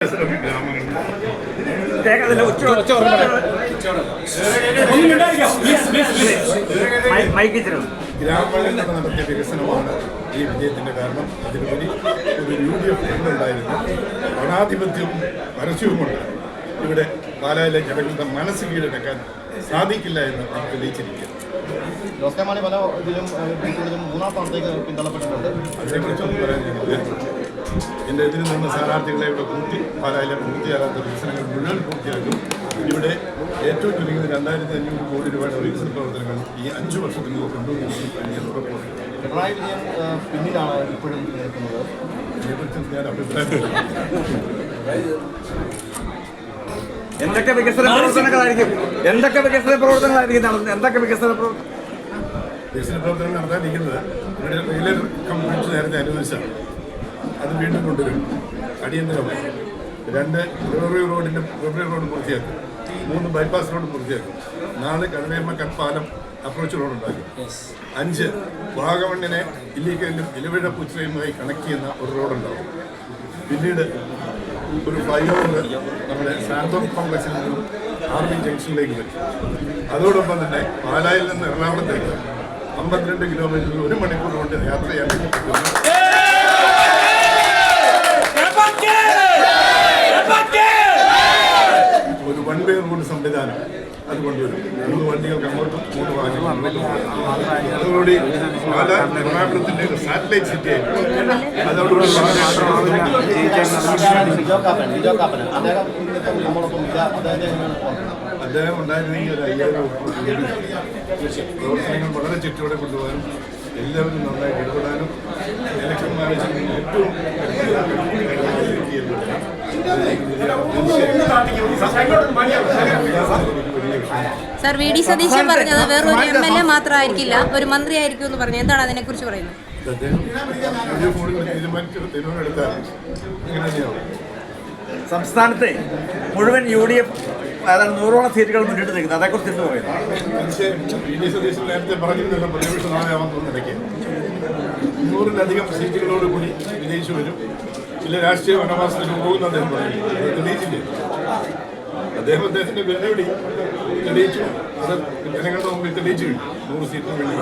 വികസനം ഗ്രാമങ്ങളിൽ ഗ്രാമങ്ങളിൽ നടത്തിയ വികസനമാണ് ഈ വിജയത്തിൻ്റെ കാരണം. അതിലുപരി ഒരു UDF ഉണ്ടായിരുന്നു. പണാധിപത്യവും പരസ്യവുമുണ്ട്. ഇവിടെ പാലായിലെ ജനങ്ങളുടെ മനസ്സ് കീഴടക്കാൻ സാധിക്കില്ല എന്ന് തെളിയിച്ചിരിക്കുക. ലോക്സഭ പല ഇതിലും മൂന്നാം സ്ഥാനത്തേക്ക് പിന്തള്ളപ്പെട്ടിട്ടുണ്ട്. അതിനെക്കുറിച്ചൊന്നും പറയാനില്ല. എൻ്റെ ഇതിൽ നിന്ന് സ്ഥാനാർത്ഥികളെ ഇവിടെ പാലായിലെ പൂർത്തിയാകാത്ത വികസനങ്ങൾ മുഴുവൻ പൂർത്തിയാക്കും. ഇവിടെ ഏറ്റവും ചുരുങ്ങിയത് 2500 കോടി രൂപയുടെ വികസന പ്രവർത്തനങ്ങൾ ഈ 5 വർഷത്തിനുള്ളിൽ കൊണ്ടുവരുമെന്ന് ഉറപ്പുണ്ട്. പിണറായി വിജയൻ പിന്നിലാണ് ഇപ്പോഴും നിൽക്കുന്നത്. ഇതിനെക്കുറിച്ച് ഞാൻ അഭിപ്രായപ്പെടുന്നു. എന്തൊക്കെ വികസന പ്രവർത്തനങ്ങളായിരിക്കും വികസന പ്രവർത്തനം നടത്താനിരിക്കുന്നത് ഇവിടെ റെയിൽവേ കമ്പനി നേരത്തെ അനുവദിച്ചാണ്. അത് വീണ്ടും കൊണ്ടുവരും. അടിയന്തരമായി 2 റിവറി റോഡ് പൂർത്തിയാക്കും. 3 ബൈപ്പാസ് റോഡ് പൂർത്തിയാക്കും. 4 കടലേമ്മ കൽപ്പാലം അപ്രോച്ച് റോഡ് ഉണ്ടാക്കും. 5 വാഗമണ്ണിനെ ഇല്ലിക്കലിലും ഇലവിഴ പുച്ചിറയുമായി കണക്ട് ചെയ്യുന്ന ഒരു റോഡുണ്ടാവും. പിന്നീട് ഒരു ഫ്ലൈ ഓവർ നമ്മുടെ സാന്തോം കോംപ്ലക്സിൽ നിന്നും ആർമി ജംഗ്ഷനിലേക്ക് വരും. അതോടൊപ്പം തന്നെ പാലായിൽ നിന്ന് എറണാകുളത്തേക്ക് 52 കിലോമീറ്ററിൽ 1 മണിക്കൂർ കൊണ്ട് യാത്ര ചെയ്യാൻ പറ്റും. ഒരു 1 വേ റോഡ് സംവിധാനം അത് കൊണ്ടുവരും. 3 വണ്ടികൾക്ക് അങ്ങോട്ടും 3 വാഹനങ്ങൾ അങ്ങോട്ടും. അതോടുകൂടി എറണാകുളത്തിൻ്റെ ഒരു സാറ്റലൈറ്റ് സിറ്റി ആയിരുന്നു. അതോടുകൂടി അദ്ദേഹം ഉണ്ടായിരുന്നെങ്കിൽ ഒരു 5000 പ്രവർത്തനങ്ങൾ വളരെ ചുറ്റോടെ കൊണ്ടുപോകാനും എല്ലാവരും നന്നായിട്ട് ഇടപെടാനും ഇലക്ഷൻ മാനേജ്മെന്റിന് ഏറ്റവും സർ, വി ഡി സതീശൻ പറഞ്ഞത് വേറൊരു MLA മാത്രമായിരിക്കില്ല, ഒരു മന്ത്രി ആയിരിക്കും എന്ന് പറഞ്ഞു. എന്താണ് അതിനെക്കുറിച്ച് പറയുന്നത്? സംസ്ഥാനത്തെ മുഴുവൻ UDF 100ഓളം സീറ്റുകൾ മുന്നിട്ട് നിൽക്കുന്നത്, അതേക്കുറിച്ച് എന്ത് പറയുന്നു? നേരത്തെ പറഞ്ഞിരുന്നല്ലോ, പ്രതിപക്ഷ നാളെയാവാൻ തോന്നിടയ്ക്ക് 100-ലധികം സീറ്റുകളോടുകൂടി വിജയിച്ചു വരും. ചില രാഷ്ട്രീയ വനവാസത്തിന് പോകുന്ന അദ്ദേഹം പറഞ്ഞു. അത് തെളിയിച്ചില്ലേ? അദ്ദേഹത്തിന്റെ വെല്ലുവിളി തെളിയിച്ചു. അത് ജനങ്ങളുടെ മുമ്പിൽ തെളിയിച്ചു കഴിഞ്ഞു. 100 സീറ്റിന് വേണ്ടി